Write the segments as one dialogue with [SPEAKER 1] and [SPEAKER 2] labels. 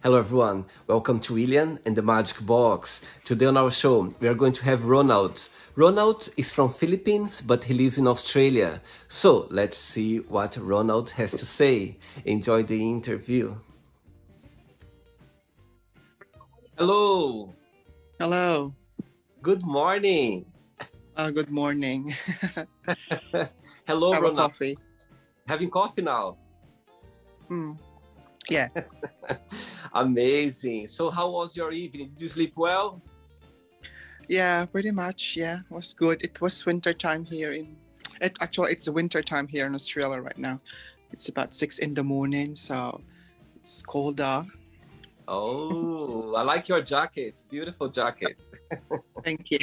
[SPEAKER 1] Hello everyone, welcome to William and the Magic Box. Today on our show, we are going to have Ronald. Ronald is from Philippines, but he lives in Australia. So let's see what Ronald has to say. Enjoy the interview. Hello,
[SPEAKER 2] Hello.
[SPEAKER 1] good morning.
[SPEAKER 2] Good morning.
[SPEAKER 1] Hello
[SPEAKER 2] Have a
[SPEAKER 1] Ronald,
[SPEAKER 2] coffee.
[SPEAKER 1] having coffee now?
[SPEAKER 2] Hmm. Yeah.
[SPEAKER 1] Amazing. So how was your evening? Did you sleep well?
[SPEAKER 2] Yeah, pretty much. Yeah, it was good. It was winter time here it's winter time here in Australia right now. It's about 6 in the morning, so it's colder.
[SPEAKER 1] Oh, I like your jacket. Beautiful jacket.
[SPEAKER 2] Thank you.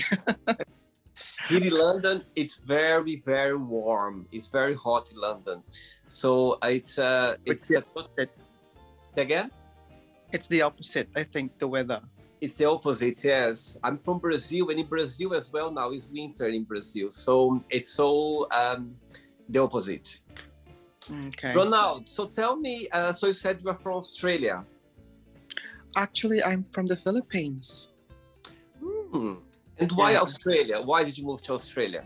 [SPEAKER 1] Here in London, it's very, very warm. It's very hot in London. So
[SPEAKER 2] It's
[SPEAKER 1] it's
[SPEAKER 2] the
[SPEAKER 1] a
[SPEAKER 2] opposite.
[SPEAKER 1] again.
[SPEAKER 2] It's the opposite, I think, the weather.
[SPEAKER 1] It's the opposite. Yes, I'm from Brazil, and in Brazil as well now is winter in Brazil. So it's all the opposite.
[SPEAKER 2] Okay.
[SPEAKER 1] Ronald, so tell me. So you said you are from Australia.
[SPEAKER 2] Actually, I'm from the Philippines.
[SPEAKER 1] Hmm. And why
[SPEAKER 2] Yeah.
[SPEAKER 1] Australia? Why did you move to Australia?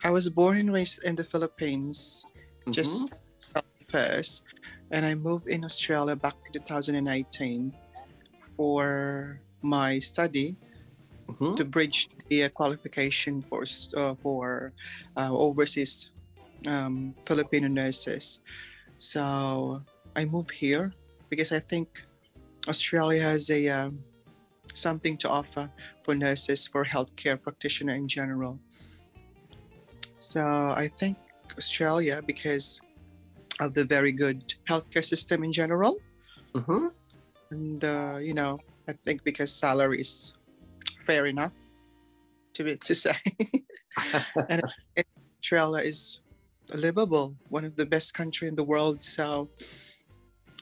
[SPEAKER 2] I was born and raised in the Philippines,
[SPEAKER 1] Mhm.
[SPEAKER 2] just first, and I moved in Australia back in 2018 for my study
[SPEAKER 1] Mhm.
[SPEAKER 2] to bridge the qualification for overseas Filipino nurses. So I moved here because I think Australia has a something to offer for nurses, for healthcare practitioner in general. So I think Australia because of the very good healthcare system in general,
[SPEAKER 1] Mhm.
[SPEAKER 2] and I think because salary is fair enough to say, and Australia is livable, one of the best country in the world. So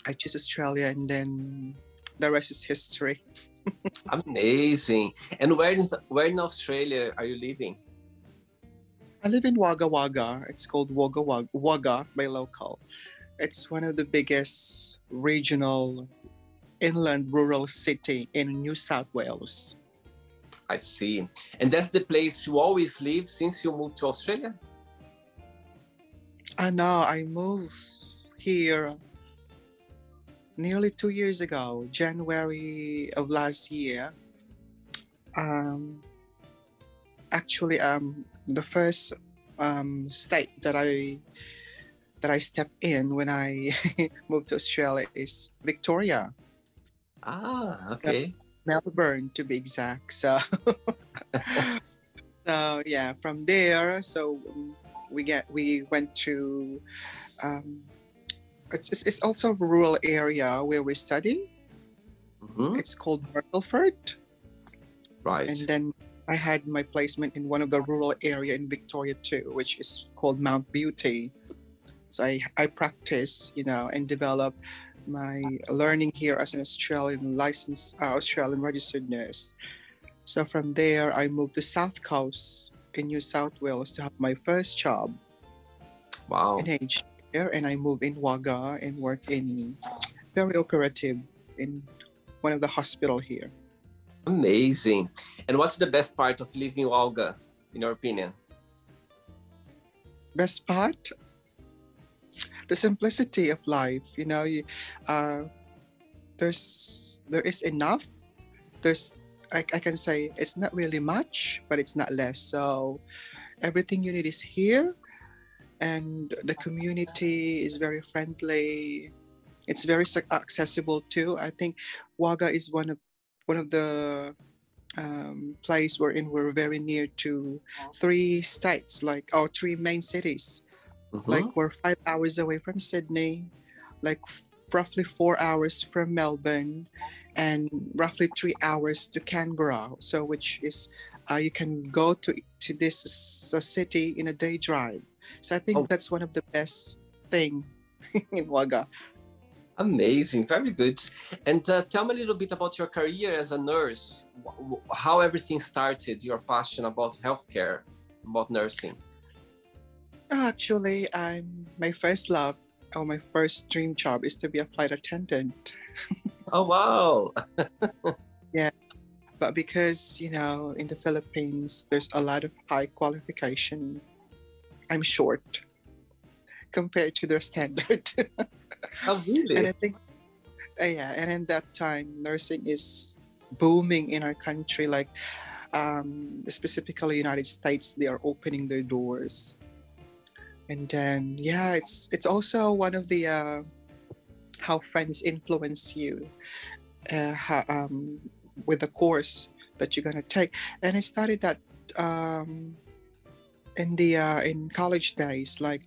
[SPEAKER 2] I choose Australia, and then the rest is history.
[SPEAKER 1] Amazing. And where in Australia are you living?
[SPEAKER 2] I live in Wagga Wagga. It's called Wagga by local. It's one of the biggest regional inland rural city in New South Wales.
[SPEAKER 1] I see. And that's the place you always live since you moved to Australia?
[SPEAKER 2] No, I moved here nearly 2 years ago, January of last year. Um, Actually, the first state that I stepped in when I moved to Australia is Victoria,
[SPEAKER 1] Ah, okay.
[SPEAKER 2] Melbourne to be exact. So, so yeah, from there, so we went to um, it's also a rural area where we study.
[SPEAKER 1] Mhm.
[SPEAKER 2] It's called Myrtleford,
[SPEAKER 1] Right.
[SPEAKER 2] and then I had my placement in one of the rural area in Victoria too, which is called Mount Beauty. So I practice, and develop my learning here as an Australian licensed Australian registered nurse. So from there, I moved to South Coast in New South Wales to have my first job
[SPEAKER 1] Wow.
[SPEAKER 2] in aged care, and I moved in Wagga and work in very operative in one of the hospital here.
[SPEAKER 1] Amazing. And what's the best part of living in Olga, in your opinion?
[SPEAKER 2] Best part, the simplicity of life. There is enough. I can say it's not really much, but it's not less. So everything you need is here, and the community is very friendly. It's very accessible too. I think Wagga is one of the place wherein we're very near to three states, like three main cities.
[SPEAKER 1] Mhm.
[SPEAKER 2] Like we're 5 hours away from Sydney, like roughly 4 hours from Melbourne, and roughly 3 hours to Canberra. So which is you can go to this city in a day drive. So I think
[SPEAKER 1] Oh,
[SPEAKER 2] that's one of the best thing in Wagga.
[SPEAKER 1] amazing. Very good. And tell me a little bit about your career as a nurse. How everything started, your passion about healthcare, about nursing.
[SPEAKER 2] Actually, my first love Oh, my first dream job is to be a flight attendant.
[SPEAKER 1] Oh, wow.
[SPEAKER 2] Yeah, but because, you know, in the Philippines, there's a lot of high qualification. I'm short compared to their standard.
[SPEAKER 1] Oh,
[SPEAKER 2] And
[SPEAKER 1] really?
[SPEAKER 2] I think, yeah, and in that time, nursing is booming in our country. Like, specifically United States, they are opening their doors. And then, yeah, it's also one of the how friends influence you with the course that you're gonna take. And I started that um, in college days. Like,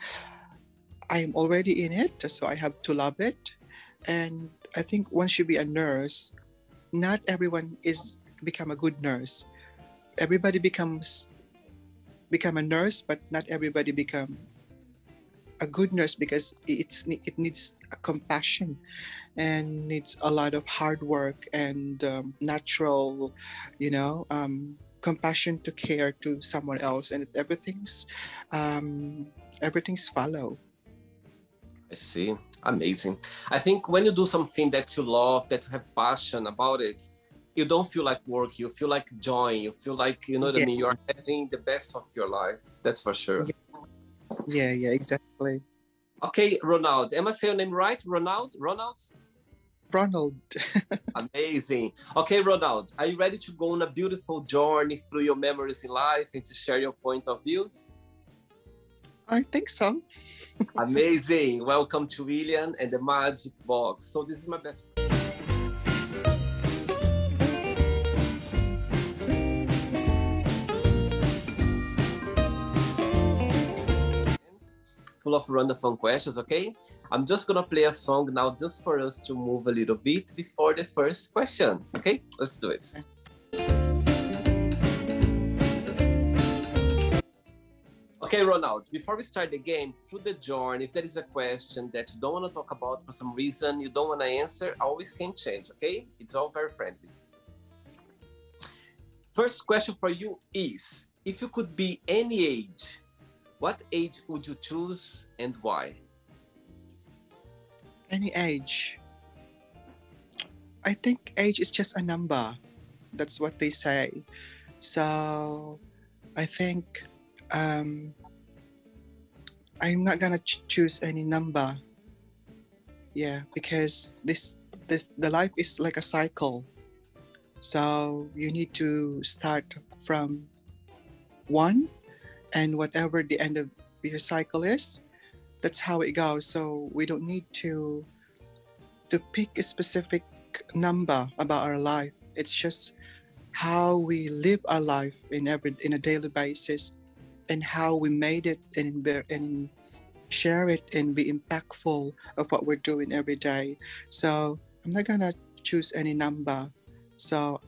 [SPEAKER 2] I'm already in it, so I have to love it. And I think once you be a nurse, not everyone is become a good nurse. Everybody become a nurse, but not everybody become a good nurse, because it needs a compassion and needs a lot of hard work and natural, you know, compassion to care to someone else, and um, everything's follow.
[SPEAKER 1] I see. Amazing. I think when you do something that you love, that you have passion about it, you don't feel like work. You feel like joy. You feel like, you know what I
[SPEAKER 2] Yeah,
[SPEAKER 1] mean? You're having the best of your life. That's for sure.
[SPEAKER 2] yeah, exactly.
[SPEAKER 1] Okay, Ronald. Am I saying your name right? Ronald? Ronald?
[SPEAKER 2] Ronald.
[SPEAKER 1] Amazing. Okay, Ronald, are you ready to go on a beautiful journey through your memories in life and to share your point of views?
[SPEAKER 2] I think so.
[SPEAKER 1] Amazing. Welcome to William and the Magic Box. So this is my best friend. Full of random fun questions, okay? I'm just gonna play a song now just for us to move a little bit before the first question, okay? Let's do it. Okay, Ronald, before we start the game, through the journey, if there is a question that you don't want to talk about for some reason, you don't want to answer, always can change, okay? It's all very friendly. First question for you is, if you could be any age, what age would you choose and why?
[SPEAKER 2] Any age. I think age is just a number. That's what they say. So I think I'm not gonna choose any number. Yeah, because the life is like a cycle. So you need to start from one, and whatever the end of your cycle is, that's how it goes. So we don't need to pick a specific number about our life. It's just how we live our life in a daily basis, and how we made it, and share it and be impactful of what we're doing every day. So I'm not gonna choose any number. So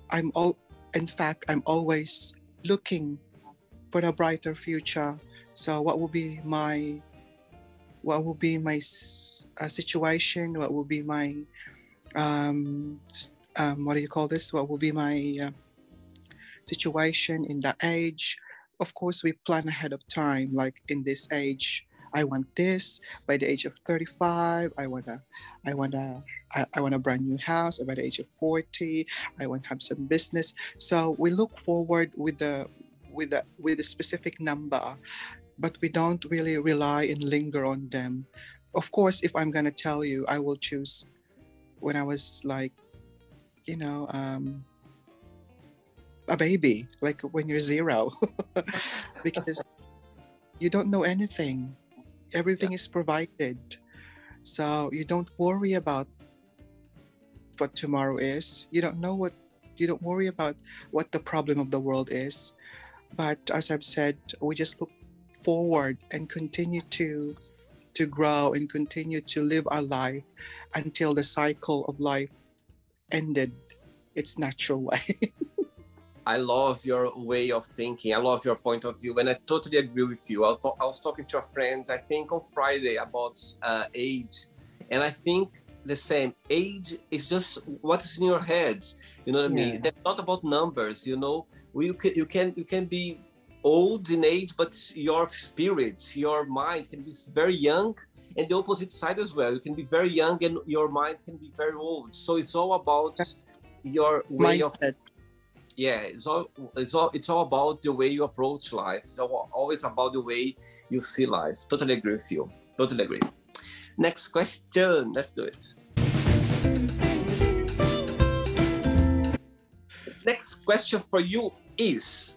[SPEAKER 2] in fact, I'm always looking for a brighter future. So what will be my situation? What will be my what do you call this? What will be my situation in that age? Of course, we plan ahead of time. Like, in this age, I want this. By the age of 35, I want a brand new house. By the age of 40, I want to have some business. So we look forward with a specific number, but we don't really rely and linger on them. Of course, if I'm gonna tell you, I will choose when I was like, you know, a baby, like when you're 0, because you don't know anything. Everything is provided. So you don't worry about what tomorrow is. You don't worry about what the problem of the world is. But as I've said, we just look forward and continue to grow and continue to live our life until the cycle of life ended its natural way.
[SPEAKER 1] I love your way of thinking. I love your point of view, and I totally agree with you. I was talking to a friend, I think on Friday, about age, and I think the same. Age is just what is in your head. You know what I mean? That's not about numbers. You know, you can be old in age, but your spirit, your mind can be very young, and the opposite side as well. You can be very young and your mind can be very old. So it's all about your way of,
[SPEAKER 2] Mindset.
[SPEAKER 1] yeah, it's all about the way you approach life. It's always about the way you see life. Totally agree with you. Totally agree. Next question. Let's do it. Next question for you is,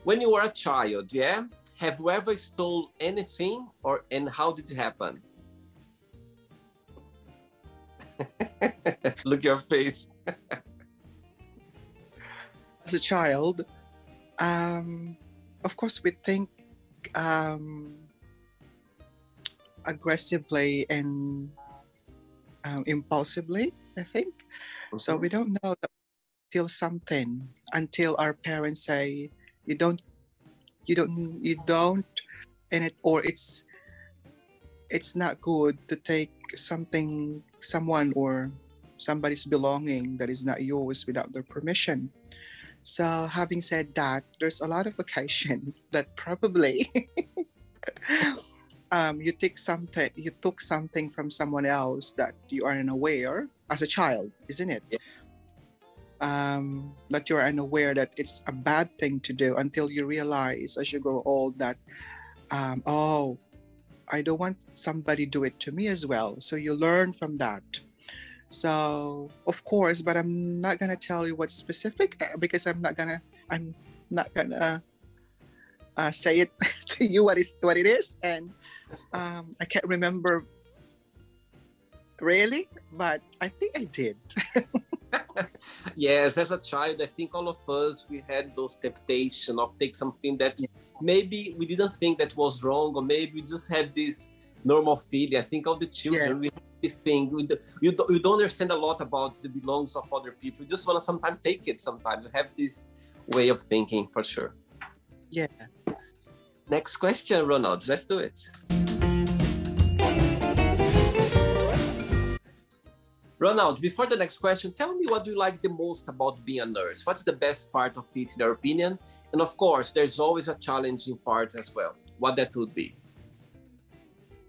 [SPEAKER 1] when you were a child, yeah, have you ever stole anything, and how did it happen? Look your face.
[SPEAKER 2] As a child, of course, we think aggressively and impulsively, I think. So we don't know that till something until our parents say you don't, and it's not good to take someone or somebody's belonging that is not yours without their permission. So having said that, there's a lot of occasion that probably you took something from someone else that you are unaware as a child, isn't it?
[SPEAKER 1] Yeah.
[SPEAKER 2] That you're unaware that it's a bad thing to do until you realize as you grow old that oh, I don't want somebody do it to me as well. So you learn from that. So of course, but I'm not gonna tell you what's specific because I'm not gonna say it to you what it is, and I can't remember really, but I think I did.
[SPEAKER 1] Yes, as a child, I think all of us, we had those temptation of take something that maybe we didn't think that was wrong, or maybe we just had this normal feeling. I think all the children, we have this thing. You don't understand a lot about the belongings of other people. You just want to sometimes take it. Sometimes you have this way of thinking, for sure.
[SPEAKER 2] Yeah.
[SPEAKER 1] Next question, Ronald. Let's do it. Ronald, before the next question, tell me what do you like the most about being a nurse? What's the best part of it, in your opinion? And of course, there's always a challenging part as well. What that would be?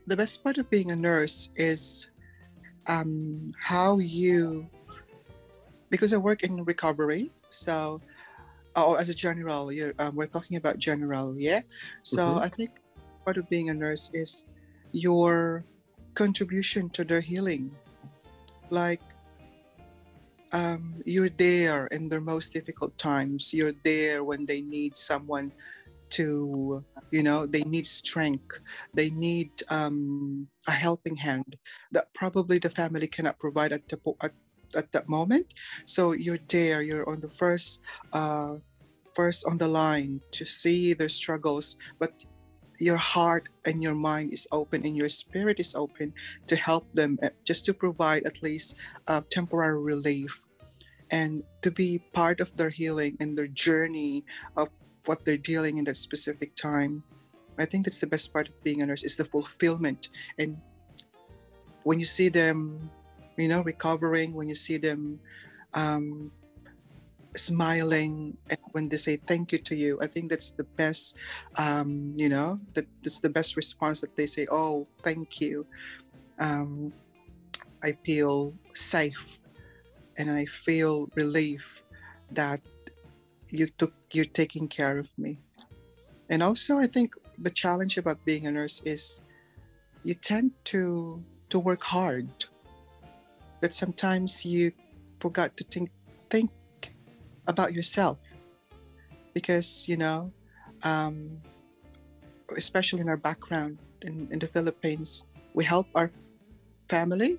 [SPEAKER 2] The best part of being a nurse is how you, because I work in recovery, so as a general, we're talking about general, yeah? So I think part of being a nurse is your contribution to their healing. Like, you're there in their most difficult times. You're there when they need someone to, they need strength. They need a helping hand that probably the family cannot provide at that moment. So you're there. You're on the first on the line to see their struggles, but your heart and your mind is open and your spirit is open to help them, just to provide at least temporary relief and to be part of their healing and their journey of what they're dealing in that specific time. I think that's the best part of being a nurse, is the fulfillment. And when you see them, recovering, when you see them smiling, and when they say thank you to you, I think that's the best, that's the best response, that they say, oh, thank you. I feel safe and I feel relief that you're taking care of me. And also, I think the challenge about being a nurse is you tend to work hard, that sometimes you forgot to think about yourself, because especially in our background in the Philippines, we help our family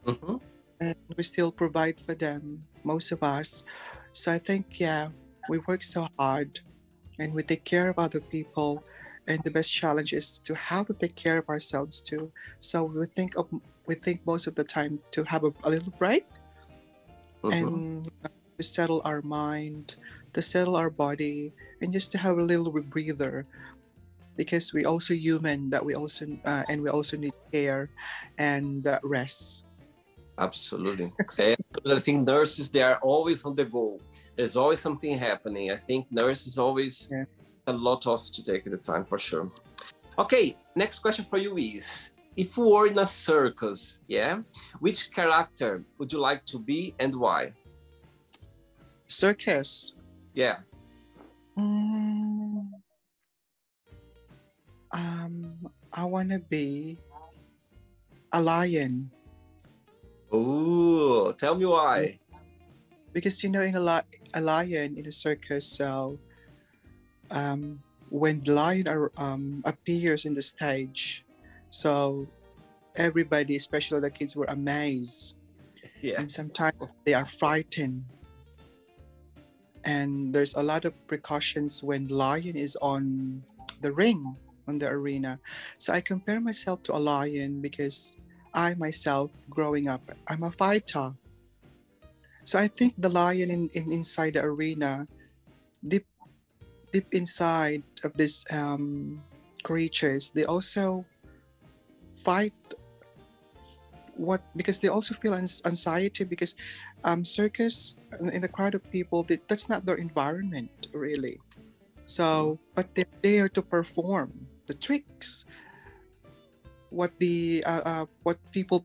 [SPEAKER 2] and we still provide for them, most of us. So I think we work so hard and we take care of other people, and the best challenge is to how to take care of ourselves too. So we think most of the time to have a little break and to settle our mind, to settle our body, and just to have a little breather, because we also human, that we also and we also need care and rest.
[SPEAKER 1] Absolutely. I think nurses, they are always on the go. There's always something happening. I think nurses always A lot of to take the time for sure. Okay, next question for you is, if you were in a circus, yeah, which character would you like to be and why?
[SPEAKER 2] Circus.
[SPEAKER 1] Yeah.
[SPEAKER 2] I want to be a lion.
[SPEAKER 1] Oh, tell me why.
[SPEAKER 2] Because in a lion in a circus, so when the lion appears in the stage, so everybody, especially the kids, were amazed.
[SPEAKER 1] Yeah.
[SPEAKER 2] And sometimes they are frightened. And there's a lot of precautions when lion is on the ring, on the arena. So I compare myself to a lion because I myself, growing up, I'm a fighter. So I think the lion inside the arena, deep inside of these creatures, they also fight because they also feel anxiety because circus in the crowd of people, that's not their environment really. So but they're there to perform the tricks, what people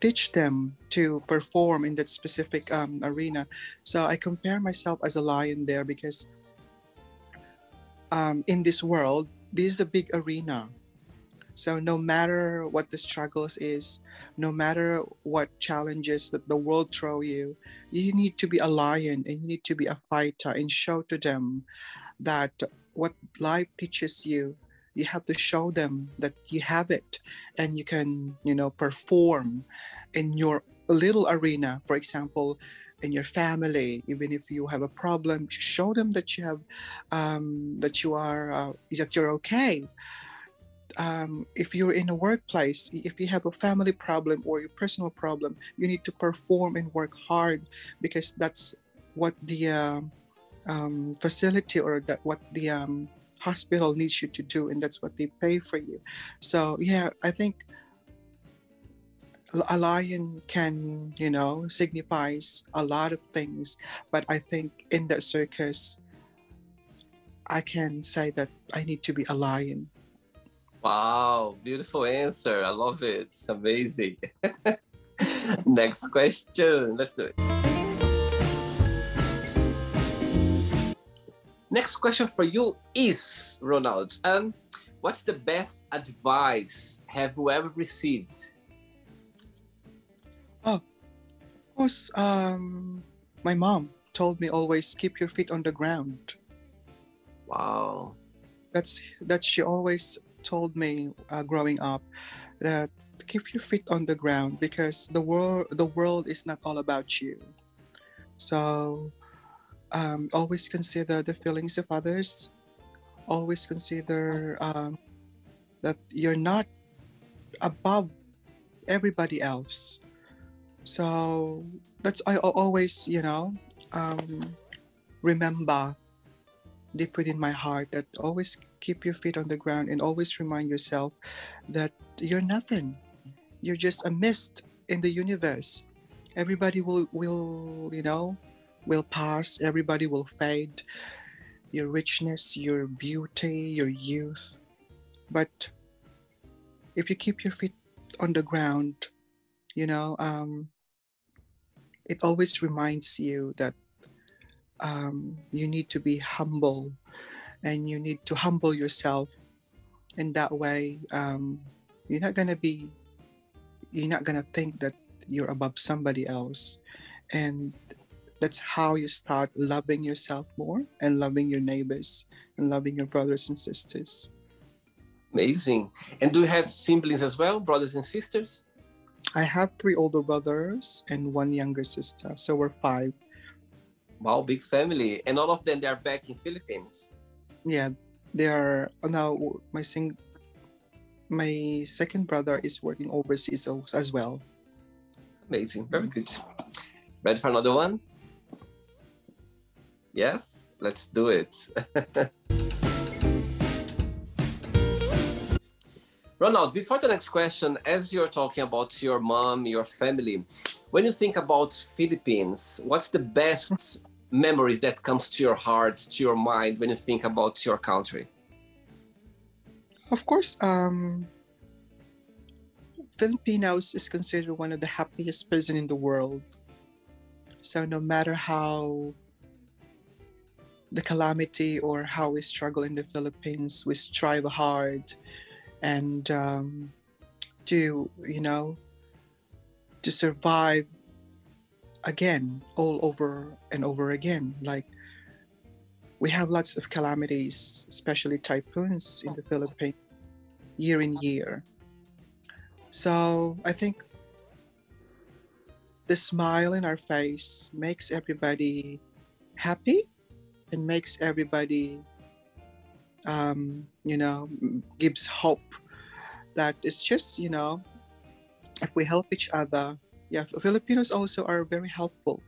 [SPEAKER 2] teach them to perform in that specific arena. So I compare myself as a lion there because in this world, this is a big arena. So no matter what the struggles is, no matter what challenges that the world throw you, you need to be a lion and you need to be a fighter and show to them that what life teaches you, you have to show them that you have it and you can, perform in your little arena. For example, in your family, even if you have a problem, show them that you have, that you're okay. If you're in a workplace, if you have a family problem or your personal problem, you need to perform and work hard because that's what the facility or what the hospital needs you to do, and that's what they pay for you. So yeah, I think a lion can, signifies a lot of things, but I think in that circus, I can say that I need to be a lion.
[SPEAKER 1] Wow, beautiful answer. I love it. It's amazing. Next question. Let's do it. Next question for you is, Ronald, what's the best advice have you ever received?
[SPEAKER 2] Oh, of course, my mom told me always keep your feet on the ground.
[SPEAKER 1] Wow.
[SPEAKER 2] That she always told me growing up, that keep your feet on the ground because the world is not all about you. So always consider the feelings of others. Always consider that you're not above everybody else. So that's I always remember deep within my heart that always keep your feet on the ground and always remind yourself that you're nothing. You're just a mist in the universe. Everybody will pass. Everybody will fade. Your richness, your beauty, your youth. But if you keep your feet on the ground, it always reminds you that you need to be humble and you need to humble yourself. In that way, you're not gonna think that you're above somebody else. And that's how you start loving yourself more and loving your neighbors and loving your brothers and sisters.
[SPEAKER 1] Amazing. And do you have siblings as well, brothers and sisters?
[SPEAKER 2] I have 3 older brothers and 1 younger sister, so we're 5.
[SPEAKER 1] Wow, big family. And all of them, they are back in Philippines?
[SPEAKER 2] Yeah, they are now. My second brother is working overseas as well.
[SPEAKER 1] Amazing, very good. Ready for another one? Yes, let's do it. Ronald, before the next question, as you're talking about your mom, your family, when you think about Philippines, what's the best memories that comes to your heart, to your mind when you think about your country?
[SPEAKER 2] Of course, Filipinos is considered one of the happiest person in the world. So no matter how the calamity or how we struggle in the Philippines, we strive hard and to, to survive again, all over and over again. Like, we have lots of calamities, especially typhoons in the Philippines, year in year. So I think the smile in our face makes everybody happy and makes everybody, gives hope that it's just, if we help each other. Yeah, Filipinos also are very helpful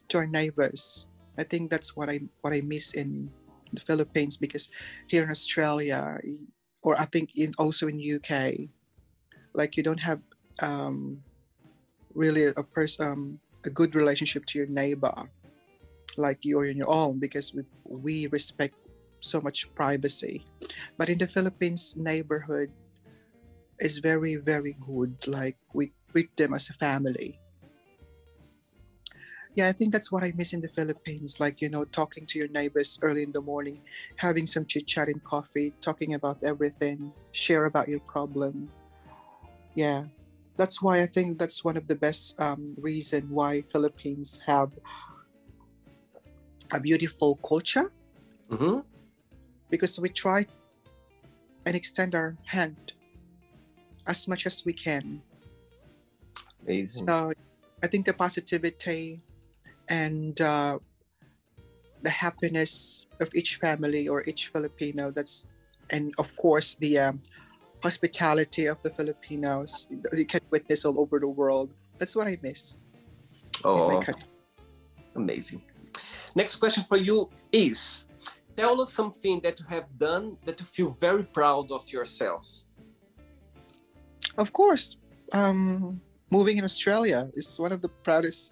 [SPEAKER 2] to our neighbors. I think that's what I miss in the Philippines, because here in Australia, or I think also in UK, like, you don't have really a good relationship to your neighbor like you're in your own, because we respect so much privacy. But in the Philippines, neighborhood is very, very good. Like, we treat them as a family. Yeah, I think that's what I miss in the Philippines. Like, talking to your neighbors early in the morning, having some chit chat and coffee, talking about everything, share about your problem. Yeah, that's why I think that's one of the best reason why Philippines have a beautiful culture.
[SPEAKER 1] Mm-hmm.
[SPEAKER 2] Because we try and extend our hand as much as we can.
[SPEAKER 1] Amazing.
[SPEAKER 2] So I think the positivity and the happiness of each family or each Filipino, and of course the hospitality of the Filipinos, you can witness all over the world. That's what I miss in my country.
[SPEAKER 1] Amazing. Next question for you is, tell us something that you have done that you feel very proud of yourself.
[SPEAKER 2] Of course, moving in Australia is one of the proudest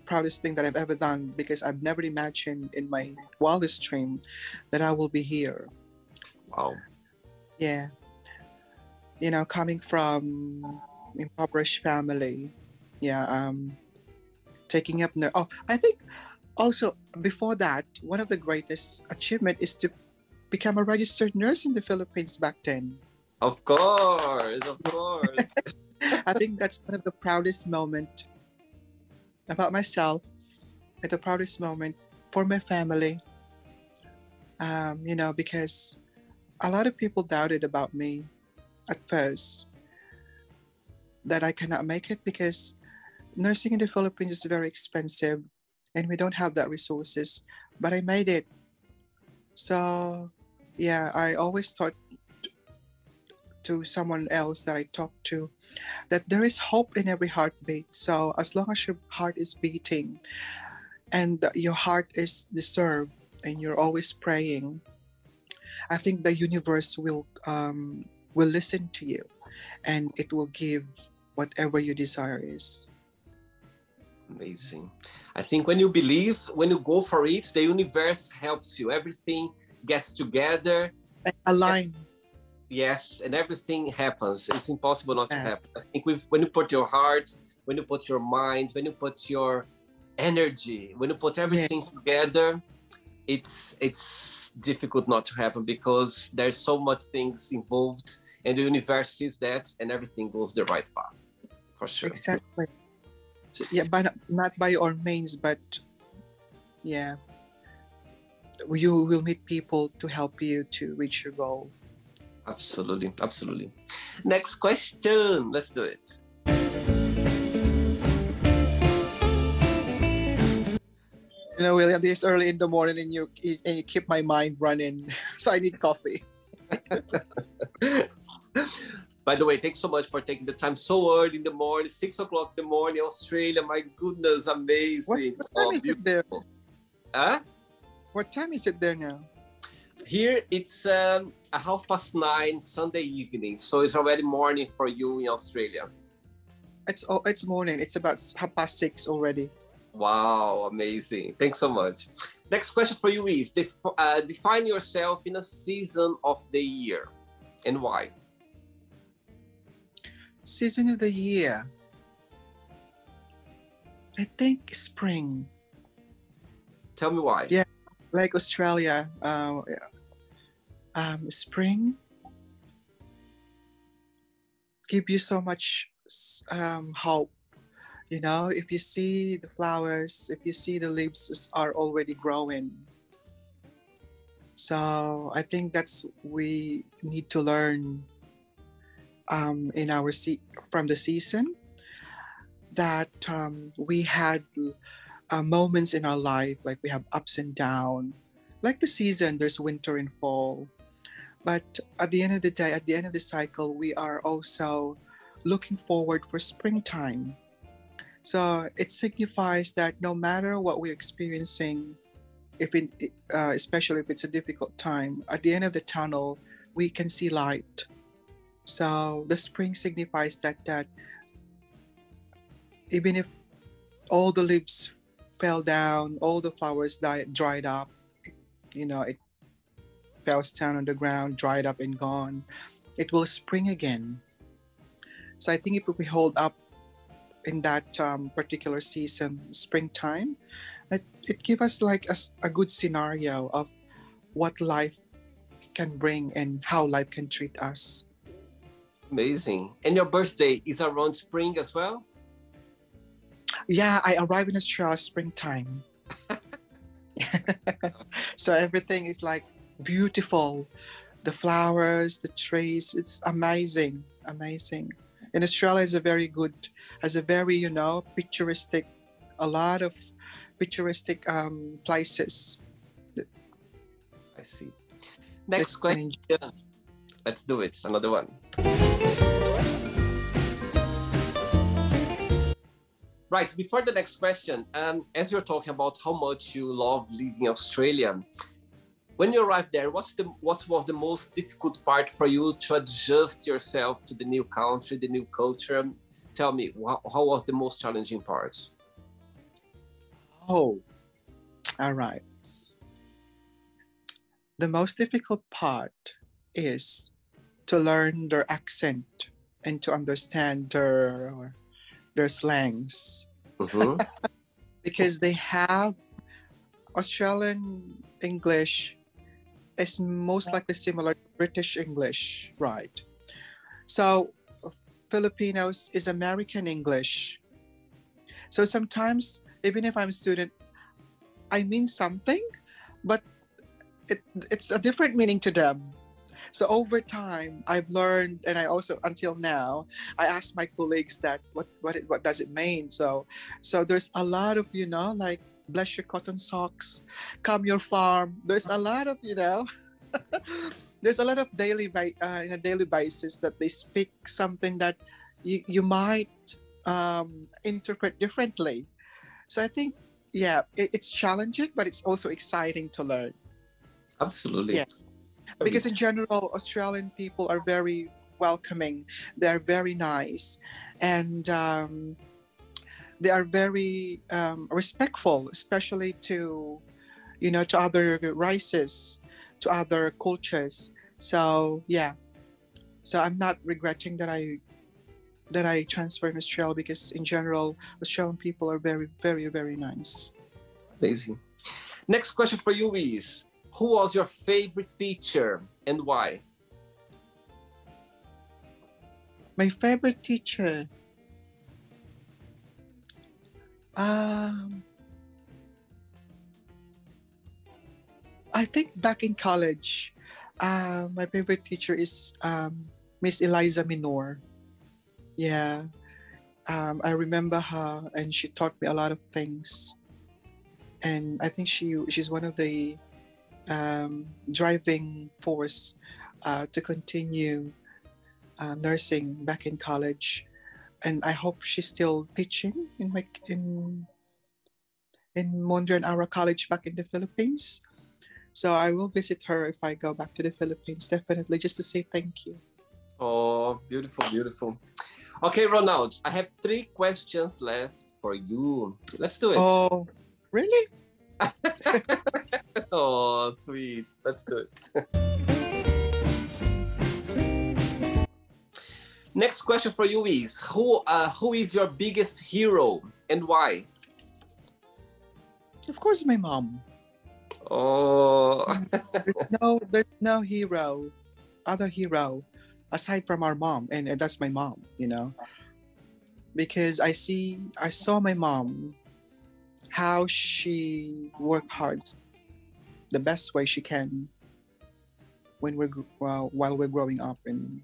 [SPEAKER 2] proudest thing that I've ever done, because I've never imagined in my wildest dream that I will be here.
[SPEAKER 1] Wow.
[SPEAKER 2] Yeah. Coming from impoverished family, taking up I think also before that, one of the greatest achievement is to become a registered nurse in the Philippines back then.
[SPEAKER 1] Of course.
[SPEAKER 2] I think that's one of the proudest moment about myself, and the proudest moment for my family. Because a lot of people doubted about me at first, that I cannot make it, because nursing in the Philippines is very expensive and we don't have that resources, but I made it. So yeah, I always thought to someone else that I talked to that there is hope in every heartbeat. So as long as your heart is beating and your heart is deserved and you're always praying, I think the universe will listen to you and it will give whatever your desire is.
[SPEAKER 1] Amazing. I think when you believe, when you go for it, the universe helps you. Everything gets together.
[SPEAKER 2] And align.
[SPEAKER 1] Yes, and everything happens. It's impossible not to happen. I think when you put your heart, when you put your mind, when you put your energy, when you put everything together, it's difficult not to happen, because there's so much things involved, and the universe sees that, and everything goes the right path, for sure.
[SPEAKER 2] Exactly. So, yeah, but not by your means, but yeah, you will meet people to help you to reach your goal.
[SPEAKER 1] Absolutely, absolutely. Next question. Let's do it.
[SPEAKER 2] William, this is early in the morning and you keep my mind running, so I need coffee.
[SPEAKER 1] By the way, thanks so much for taking the time so early in the morning, 6 o'clock in the morning, Australia. My goodness, amazing.
[SPEAKER 2] What time is it there?
[SPEAKER 1] Huh?
[SPEAKER 2] What time is it there now?
[SPEAKER 1] Here it's 9:30 Sunday evening, so it's already morning for you in Australia.
[SPEAKER 2] It's morning. It's about 6:30 already.
[SPEAKER 1] Wow, amazing. Thanks so much. Next question for you is, define yourself in a season of the year and why.
[SPEAKER 2] Season of the year. I think spring.
[SPEAKER 1] Tell me why.
[SPEAKER 2] Yeah, like Australia. Spring give you so much hope. You know, if you see the flowers, if you see the leaves are already growing. So I think that's we need to learn in our from the season that we had moments in our life, like we have ups and downs. Like the season, there's winter and fall. But at the end of the day, at the end of the cycle, we are also looking forward for springtime. So it signifies that no matter what we're experiencing, especially if it's a difficult time, at the end of the tunnel, we can see light. So the spring signifies that even if all the leaves fell down, all the flowers dried up, it fell down on the ground, dried up and gone, it will spring again. So I think if we hold up in that particular season, springtime, it gives us like a good scenario of what life can bring and how life can treat us.
[SPEAKER 1] Amazing. And your birthday is around spring as well?
[SPEAKER 2] Yeah, I arrived in Australia springtime. So everything is like beautiful. The flowers, the trees, it's amazing. And Australia is has a very, picturesque, a lot of picturesque places.
[SPEAKER 1] I see. Next question. Let's do it. Another one. Right, before the next question, as you're talking about how much you love living in Australia, when you arrived there, what was the most difficult part for you to adjust yourself to the new country, the new culture? Tell me, how was the most challenging part?
[SPEAKER 2] Oh, all right. The most difficult part is to learn their accent and to understand their slangs.
[SPEAKER 1] Mm-hmm.
[SPEAKER 2] Because they have Australian English is most likely similar to British English, right? So Filipinos is American English. So sometimes, even if I'm a student, I mean something, but it's a different meaning to them. So over time, I've learned, and I also, until now, I ask my colleagues that what does it mean? So there's a lot of, like bless your cotton socks, calm your farm. There's a lot of, there's a lot of in a daily basis that they speak something that you might interpret differently. So I think, yeah, it's challenging, but it's also exciting to learn.
[SPEAKER 1] Absolutely.
[SPEAKER 2] Yeah. Because in general, Australian people are very welcoming. They're very nice, and they are very respectful, especially to other races, to other cultures. So yeah, so I'm not regretting that I transferred in Australia, because in general, Australian people are very, very, very nice.
[SPEAKER 1] Amazing. Next question for you is, who was your favorite teacher and why?
[SPEAKER 2] My favorite teacher? I think back in college, my favorite teacher is Miss Eliza Minor. Yeah, I remember her, and she taught me a lot of things. And I think she's one of the driving force to continue nursing back in college, and I hope she's still teaching in Mondrian Ara College back in the Philippines. So I will visit her if I go back to the Philippines, definitely, just to say thank you.
[SPEAKER 1] Oh, beautiful, beautiful. Okay, Ronald, I have 3 questions left for you. Let's do it.
[SPEAKER 2] Oh, really?
[SPEAKER 1] Oh, sweet. Let's do it. Next question for you is, who is your biggest hero and why?
[SPEAKER 2] Of course, my mom.
[SPEAKER 1] Oh,
[SPEAKER 2] There's no hero, other hero, aside from our mom, and that's my mom. Because I saw my mom, how she worked hard, the best way she can, when while we're growing up, and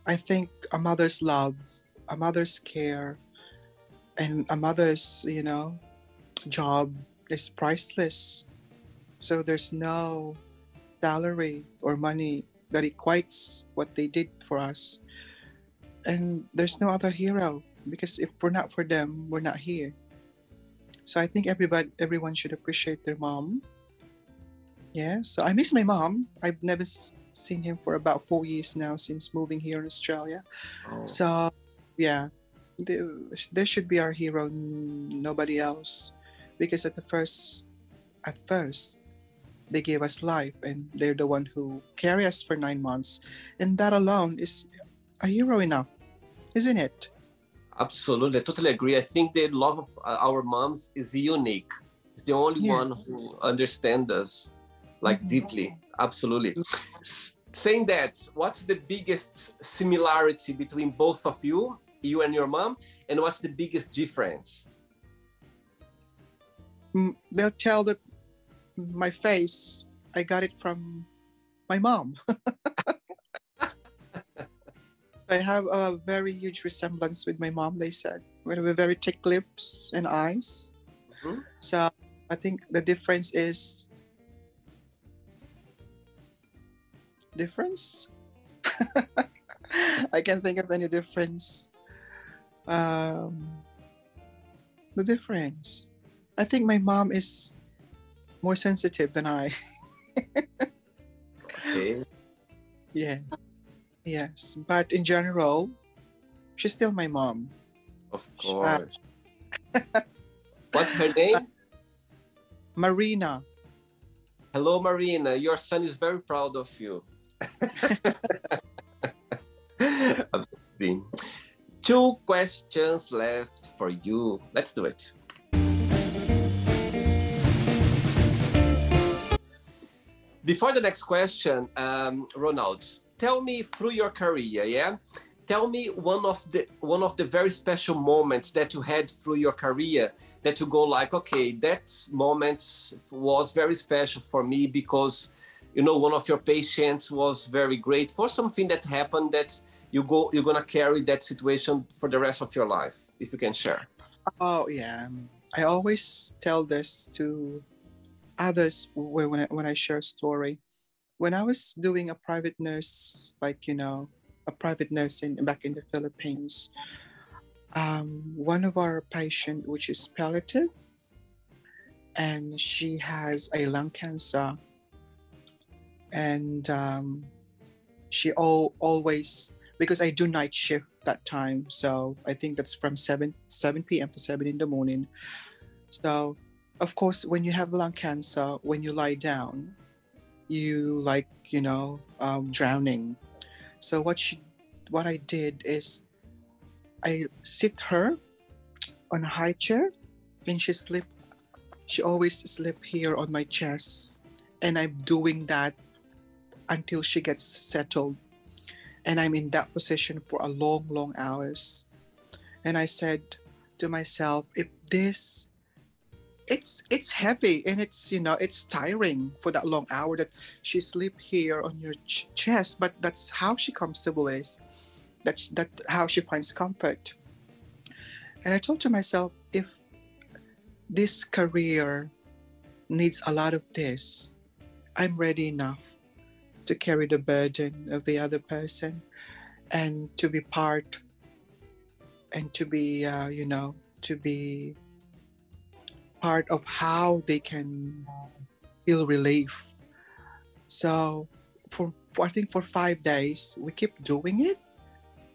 [SPEAKER 2] I think a mother's love, a mother's care, and a mother's job is priceless. So there's no salary or money that equates what they did for us. And there's no other hero, because if we're not for them, we're not here. So I think everyone should appreciate their mom. Yeah, so I miss my mom. I've never seen him for about 4 years now since moving here in Australia.
[SPEAKER 1] oh.
[SPEAKER 2] So yeah, there should be our hero, nobody else, because at first they gave us life, and they're the one who carry us for 9 months, and that alone is a hero enough, isn't it?
[SPEAKER 1] Absolutely, I totally agree. I think the love of our moms is unique. It's the only
[SPEAKER 2] Yeah.
[SPEAKER 1] one who understands us like deeply. Absolutely. Saying that, what's the biggest similarity between both of you and your mom, and what's the biggest difference?
[SPEAKER 2] They'll tell that my face, I got it from my mom. I have a very huge resemblance with my mom, they said. We have very thick lips and eyes.
[SPEAKER 1] Mhm.
[SPEAKER 2] So I think the difference is I can't think of any difference. The difference, I think my mom is more sensitive than I.
[SPEAKER 1] Okay.
[SPEAKER 2] Yeah. Yes, but in general, she's still my mom.
[SPEAKER 1] Of course. What's her name?
[SPEAKER 2] Marina.
[SPEAKER 1] Hello, Marina. Your son is very proud of you. Amazing. 2 questions left for you. Let's do it. Before the next question, Ronald, tell me through your career, yeah? Tell me one of the very special moments that you had through your career that you go like, okay, that moment was very special for me because, one of your patients was very great for something that happened that you're gonna carry that situation for the rest of your life, if you can share.
[SPEAKER 2] Oh yeah, I always tell this to others when I share a story. When I was doing a private nurse, a private nurse back in the Philippines, one of our patient, which is palliative, and she has a lung cancer, and she always, because I do night shift that time, so I think that's from 7 p.m. to 7 in the morning. So of course, when you have lung cancer, when you lie down, you drowning. So what I did is I sit her on a high chair, and she always sleep here on my chest, and I'm doing that until she gets settled, and I'm in that position for a long hours. And I said to myself, if this, it's heavy, and it's tiring for that long hour that she sleep here on your chest, but that's how she comfortable is. That's how she finds comfort. And I told to myself, if this career needs a lot of this, I'm ready enough to carry the burden of the other person, and to be part, and to be to be part of how they can feel relief. So I think for 5 days, we keep doing it.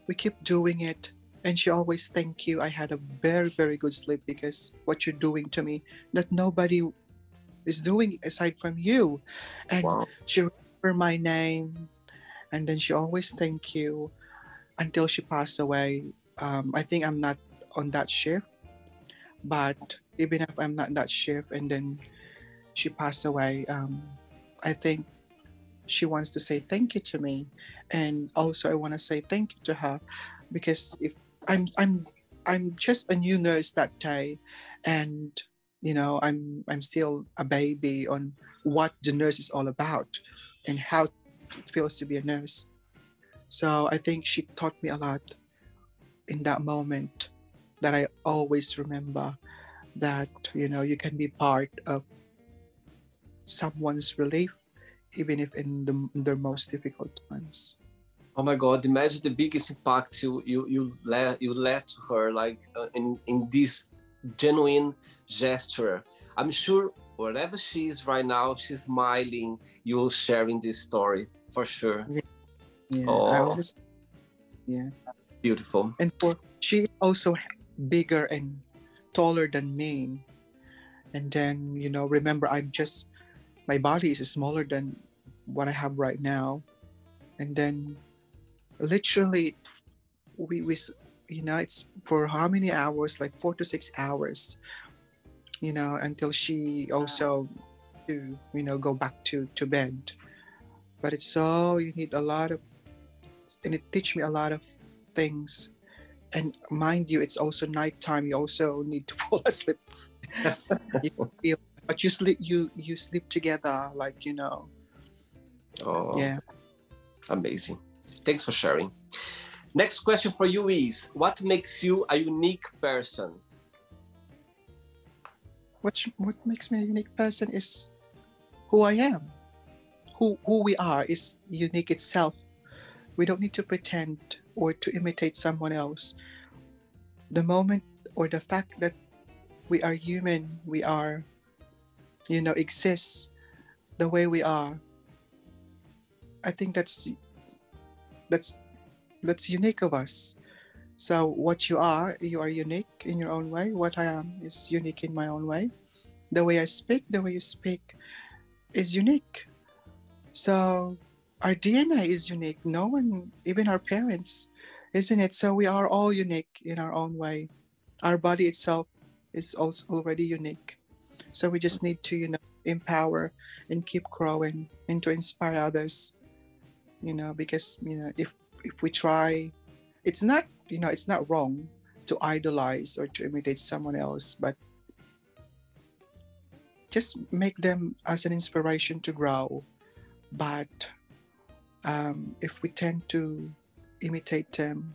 [SPEAKER 2] We keep doing it. And she always thank you. I had a very, very good sleep because what you're doing to me that nobody is doing aside from you. And
[SPEAKER 1] Wow.
[SPEAKER 2] she remember my name, and then she always thank you until she passed away. I think I'm not on that shift, but even if I'm not that shift and then she passed away, I think she wants to say thank you to me, and also I want to say thank you to her because if I'm just a new nurse that day, and you know I'm still a baby on what the nurse is all about and how it feels to be a nurse. So I think she taught me a lot in that moment that I always remember, that you know you can be part of someone's relief even if in their most difficult times.
[SPEAKER 1] Oh my God! Imagine the biggest impact you let to her, like in this genuine gesture. I'm sure wherever she is right now, she's smiling. You're sharing this story for sure.
[SPEAKER 2] Yeah, I
[SPEAKER 1] Oh,
[SPEAKER 2] always, yeah.
[SPEAKER 1] beautiful.
[SPEAKER 2] And for she also bigger and taller than me. And then, you know, remember my body is smaller than what I have right now. And then literally we you know, it's for how many hours, like 4 to 6 hours, you know, until she also to, you know, go back to bed. But it's so you need a lot of, and it teach me a lot of things. And mind you, it's also nighttime. You also need to fall asleep. You feel, but you sleep. You sleep together, like you know.
[SPEAKER 1] Oh,
[SPEAKER 2] Yeah.
[SPEAKER 1] amazing. Thanks for sharing. Next question for you is, what makes you a unique person?
[SPEAKER 2] What makes me a unique person is who I am. Who we are is unique itself. We don't need to pretend or to imitate someone else. The moment or the fact that we are human, we are, you know, exist the way we are. I think that's unique of us. So what you are unique in your own way. What I am is unique in my own way. The way I speak, the way you speak is unique. So our DNA is unique. No one, even our parents, isn't it? So we are all unique in our own way. Our body itself is also already unique. So we just need to, you know, empower and keep growing and to inspire others, you know, because, you know, if we try, it's not, you know, it's not wrong to idolize or to imitate someone else, but just make them as an inspiration to grow. But if we tend to imitate them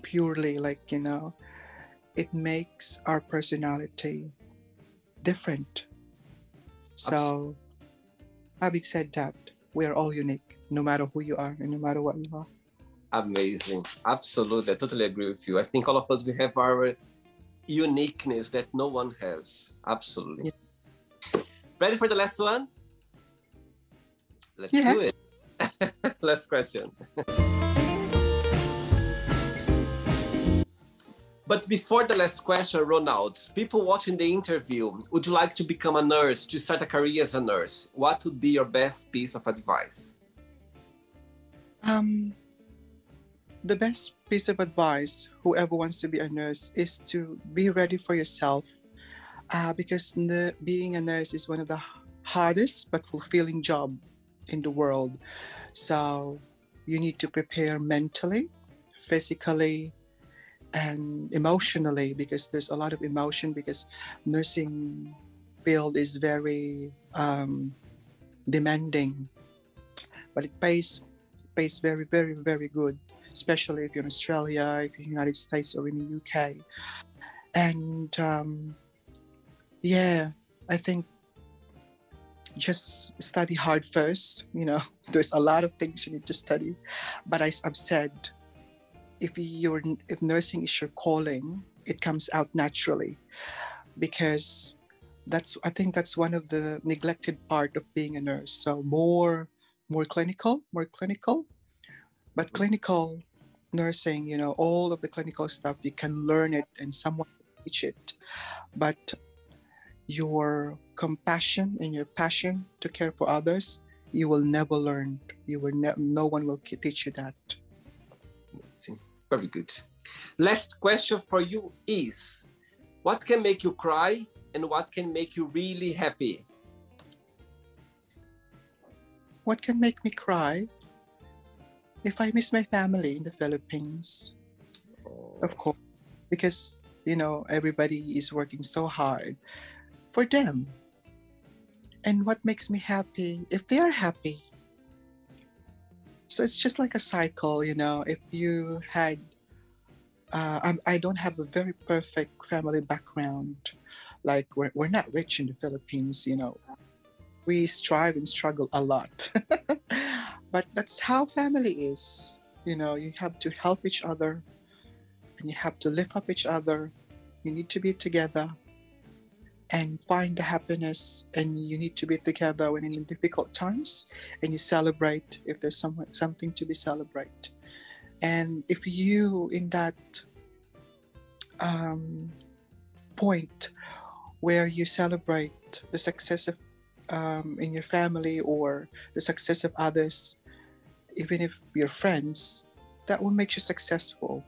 [SPEAKER 2] purely, like, you know, it makes our personality different. So having said that, we are all unique, no matter who you are and no matter what you are.
[SPEAKER 1] Amazing. Absolutely. I totally agree with you. I think all of us, we have our uniqueness that no one has. Absolutely. Yeah. Ready for the last one? Let's do it. Last question. But before the last question, Ronald, people watching the interview, would you like to become a nurse, to start a career as a nurse? What would be your best piece of advice?
[SPEAKER 2] The best piece of advice, whoever wants to be a nurse, is to be ready for yourself, because being a nurse is one of the hardest but fulfilling job in the world. So you need to prepare mentally, physically, and emotionally, because there's a lot of emotion, because nursing field is very demanding, but it pays very, very, very good, especially if you're in Australia, if you're in the United States, or in the UK. And yeah, I think just study hard first. You know, there's a lot of things you need to study, but I've said, if nursing is your calling, it comes out naturally, because I think that's one of the neglected part of being a nurse. So more more clinical. But clinical nursing, all of the clinical stuff, you can learn it and someone will teach it. But your compassion and your passion to care for others, you will never learn. No one will teach you that.
[SPEAKER 1] Very good. Last question for you is, what can make you cry and what can make you really happy?
[SPEAKER 2] What can make me cry? If I miss my family in the Philippines, of course, because, everybody is working so hard for them. And what makes me happy? If they are happy. So it's just like a cycle, if you had, I don't have a very perfect family background. Like we're not rich in the Philippines, we strive and struggle a lot. But that's how family is. You have to help each other and you have to lift up each other. You need to be together and find the happiness, and you need to be together when in difficult times, and you celebrate if there's something to be celebrated. And if you in that point where you celebrate the success of in your family or the success of others, even if you're friends, that will make you successful.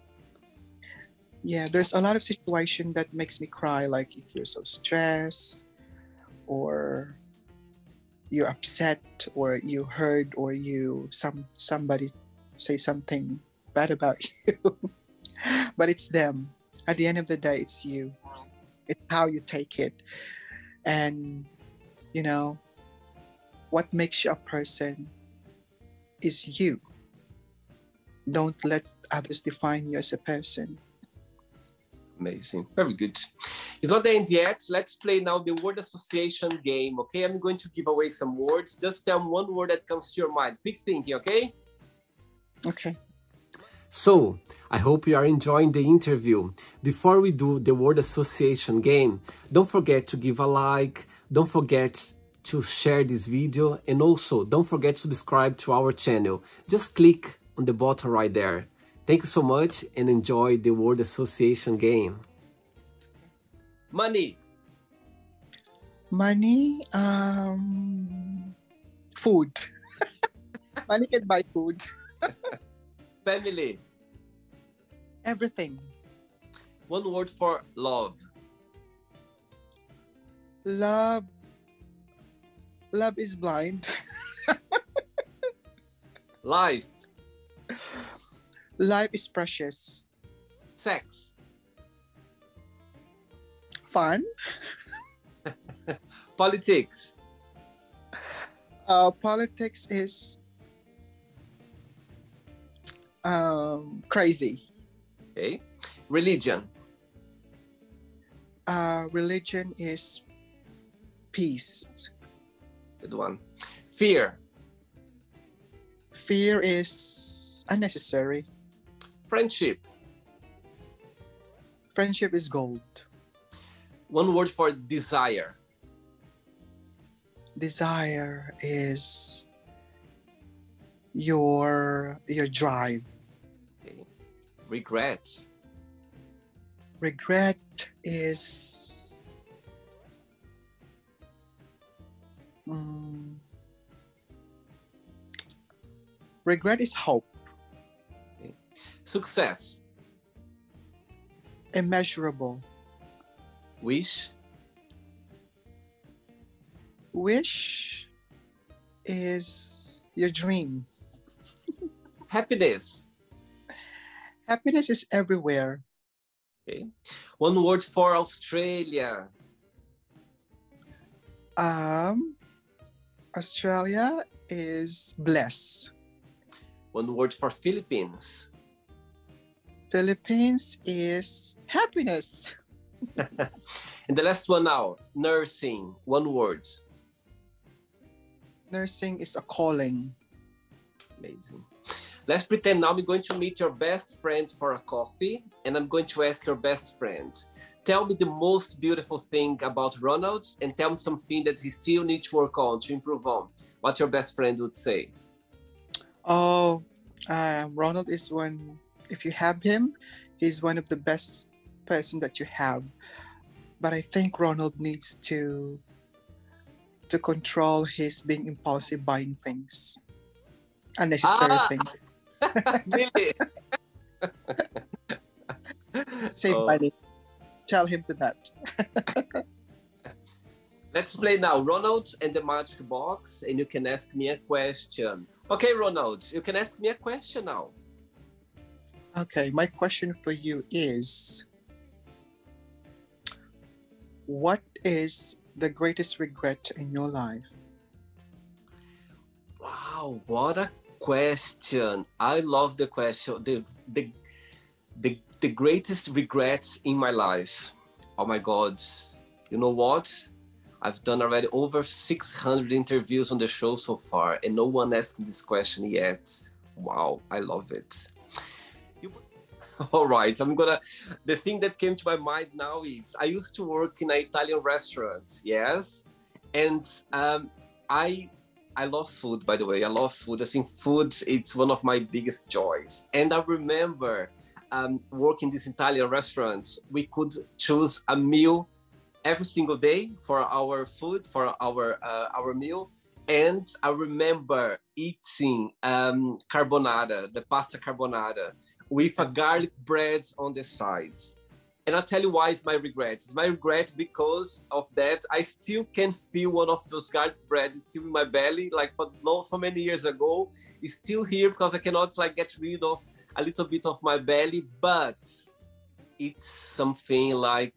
[SPEAKER 2] Yeah, there's a lot of situation that makes me cry, like if you're so stressed or you're upset or you heard or somebody say something bad about you. But it's them. At the end of the day, it's you. It's how you take it. And what makes you a person is you. Don't let others define you as a person.
[SPEAKER 1] Amazing. Very good. It's not the end yet. Let's play now the word association game, okay? I'm going to give away some words. Just tell me one word that comes to your mind. Quick thinking, okay?
[SPEAKER 2] Okay.
[SPEAKER 1] So, I hope you are enjoying the interview. Before we do the word association game, don't forget to give a like, don't forget to share this video, and also don't forget to subscribe to our channel. Just click on the button right there. Thank you so much and enjoy the word association game. Money.
[SPEAKER 2] Money, food. Money can buy food.
[SPEAKER 1] Family.
[SPEAKER 2] Everything.
[SPEAKER 1] One word for love.
[SPEAKER 2] Love is blind.
[SPEAKER 1] Life.
[SPEAKER 2] Life is precious.
[SPEAKER 1] Sex.
[SPEAKER 2] Fun.
[SPEAKER 1] Politics.
[SPEAKER 2] Politics is crazy.
[SPEAKER 1] Okay. Religion.
[SPEAKER 2] Religion is peace.
[SPEAKER 1] Good one. Fear.
[SPEAKER 2] Fear is unnecessary.
[SPEAKER 1] Friendship.
[SPEAKER 2] Friendship is gold.
[SPEAKER 1] One word for desire.
[SPEAKER 2] Desire is your drive.
[SPEAKER 1] Okay. Regret.
[SPEAKER 2] Regret is regret is hope.
[SPEAKER 1] Okay. Success.
[SPEAKER 2] Immeasurable.
[SPEAKER 1] Wish.
[SPEAKER 2] Wish is your dream.
[SPEAKER 1] Happiness.
[SPEAKER 2] Happiness is everywhere.
[SPEAKER 1] Okay. One word for Australia.
[SPEAKER 2] Australia is blessed.
[SPEAKER 1] One word for Philippines.
[SPEAKER 2] Philippines is happiness.
[SPEAKER 1] And the last one now, nursing. One word.
[SPEAKER 2] Nursing is a calling.
[SPEAKER 1] Amazing. Let's pretend now I'm going to meet your best friend for a coffee, and I'm going to ask your best friend, tell me the most beautiful thing about Ronald, and tell me something that he still needs to work on, to improve on. What your best friend would say.
[SPEAKER 2] Oh, Ronald is one. If you have him, he's one of the best person that you have. But I think Ronald needs to control his being impulsive buying things, unnecessary
[SPEAKER 1] Ah,
[SPEAKER 2] things.
[SPEAKER 1] really?
[SPEAKER 2] Save
[SPEAKER 1] Oh,
[SPEAKER 2] money. Tell him to that.
[SPEAKER 1] let's play now. Ronald and the Magic Box, and you can ask me a question. Okay, Ronald, you can ask me a question now.
[SPEAKER 2] Okay, my question for you is, what is the greatest regret in your life?
[SPEAKER 1] Wow, what a question. I love the question. The greatest regrets in my life. Oh my God. You know what? I've done already over 600 interviews on the show so far, and no one asked me this question yet. Wow, I love it. You, all right, the thing that came to my mind now is I used to work in an Italian restaurant, yes? And I I love food, by the way. I love food. I think food, it's one of my biggest joys. And I remember working this Italian restaurant, we could choose a meal every single day for our food, for our meal. And I remember eating carbonara, the pasta carbonara, with a garlic bread on the sides. And I'll tell you why it's my regret. It's my regret because of that. I still can feel one of those garlic bread is still in my belly, like for so many years ago. It's still here because I cannot like get rid of a little bit of my belly, but it's something like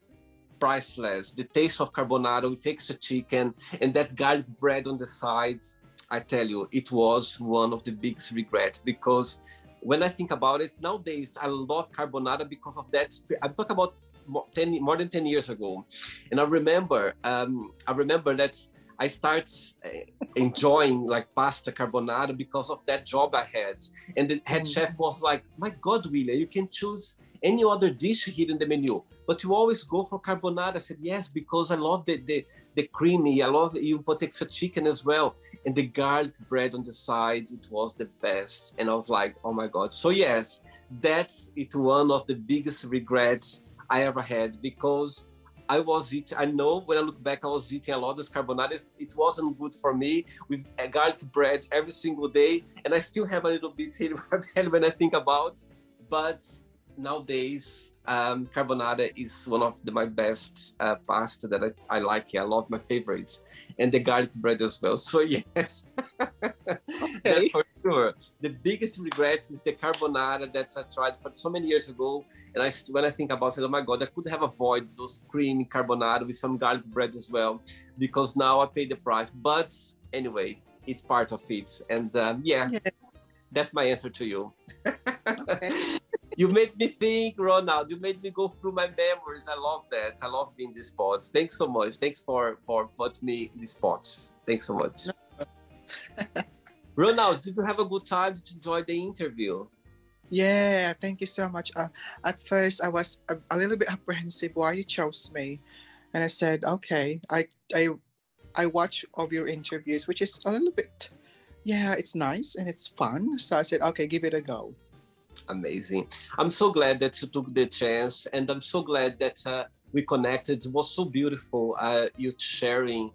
[SPEAKER 1] priceless. The taste of carbonara with extra chicken and that garlic bread on the sides. I tell you, it was one of the biggest regrets because when I think about it, nowadays I love carbonara because of that. I'm talking about more than 10 years ago. And I remember that I started enjoying like pasta carbonara because of that job I had. And the head chef was like, my God, William, you can choose any other dish here in the menu, but you always go for carbonara. I said, yes, because I love the creamy. I love you put extra chicken as well. And the garlic bread on the side, it was the best. And I was like, oh my God. So yes, that's one of the biggest regrets I ever had because I was eating, I know when I look back, I was eating a lot of this carbonara. It wasn't good for me with a garlic bread every single day. And I still have a little bit here in my belly when I think about, but nowadays, carbonara is one of my best pasta that I like. I love my favorites, and the garlic bread as well. So yes,
[SPEAKER 2] Okay.
[SPEAKER 1] that's for sure. The biggest regret is the carbonara that I tried for so many years ago, and when I think about it, oh my God, I could have avoided those creamy carbonara with some garlic bread as well, because now I pay the price. But anyway, it's part of it, and yeah, that's my answer to you.
[SPEAKER 2] Okay.
[SPEAKER 1] You made me think, Ronald. You made me go through my memories. I love that. I love being in the spots. Thanks so much. Thanks for putting me in the spots. Thanks so much. Ronald, did you have a good time? Did you enjoy the interview?
[SPEAKER 2] Yeah, thank you so much. At first, I was a little bit apprehensive why you chose me, and I said, okay, I watch of your interviews, which is a little bit, yeah, it's nice and it's fun. So I said, okay, give it a go.
[SPEAKER 1] Amazing. I'm so glad that you took the chance, and I'm so glad that we connected. It was so beautiful, you sharing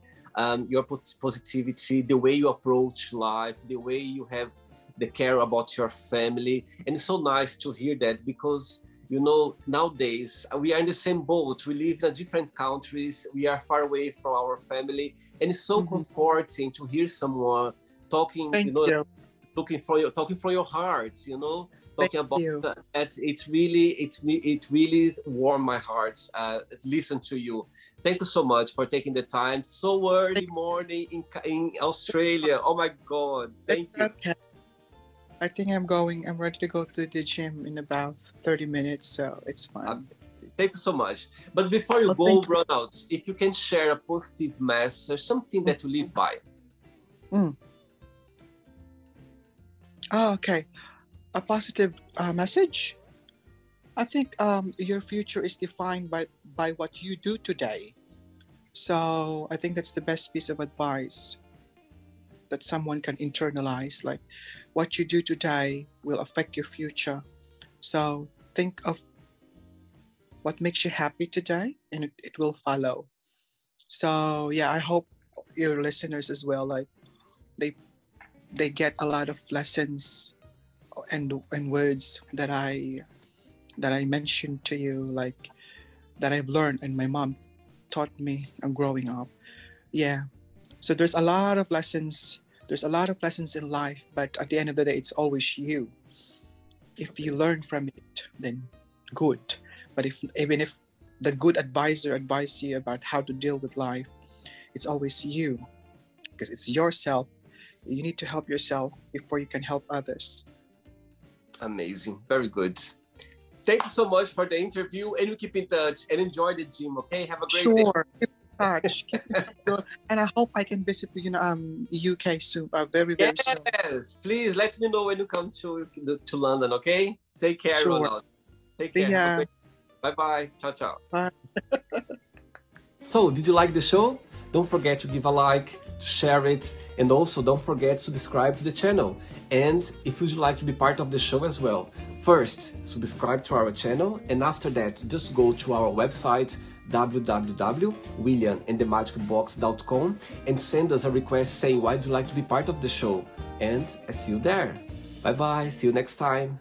[SPEAKER 1] your positivity, the way you approach life, the way you have the care about your family. And it's so nice to hear that because, you know, nowadays we are in the same boat. We live in different countries. We are far away from our family. And it's so comforting to hear someone talking,
[SPEAKER 2] Thank you.
[SPEAKER 1] talking from your heart, you know, talking
[SPEAKER 2] Thank
[SPEAKER 1] about
[SPEAKER 2] you.
[SPEAKER 1] that. It really warmed my heart. Listen to you. Thank you so much for taking the time so early morning in Australia. Oh my God. Thank you.
[SPEAKER 2] Okay. I think I'm ready to go to the gym in about 30 minutes, so it's fine.
[SPEAKER 1] Thank you so much. But before you go, Ronald, if you can share a positive message, something that you live by.
[SPEAKER 2] Oh, okay. A positive message. I think your future is defined by what you do today. So I think that's the best piece of advice. that someone can internalize. Like, what you do today will affect your future. So think of what makes you happy today, and it will follow. So yeah, I hope your listeners as well, like they get a lot of lessons and words that I mentioned to you, like that I've learned and my mom taught me growing up. Yeah. So there's a lot of lessons. There's a lot of lessons in life, but at the end of the day, it's always you. If you learn from it, then good. But even if the good advisor advises you about how to deal with life, it's always you, because it's yourself. You need to help yourself before you can help others.
[SPEAKER 1] Amazing. Very good. Thank you so much for the interview, and we keep in touch and enjoy the gym, okay? Have a great day.
[SPEAKER 2] Sure. Keep in touch. And I hope I can visit UK soon, very soon.
[SPEAKER 1] Yes, please let me know when you come to London, okay? Take care,
[SPEAKER 2] Sure.
[SPEAKER 1] Ronald. Take care.
[SPEAKER 2] Yeah.
[SPEAKER 1] Bye-bye. Ciao, ciao.
[SPEAKER 2] Bye.
[SPEAKER 1] So, did you like the show? Don't forget to give a like, to share it, and also don't forget to subscribe to the channel. And if you'd like to be part of the show as well, first, subscribe to our channel, and after that, just go to our website, www.williamandthemagicbox.com, and send us a request saying why do you like to be part of the show. And I see you there. Bye-bye. See you next time.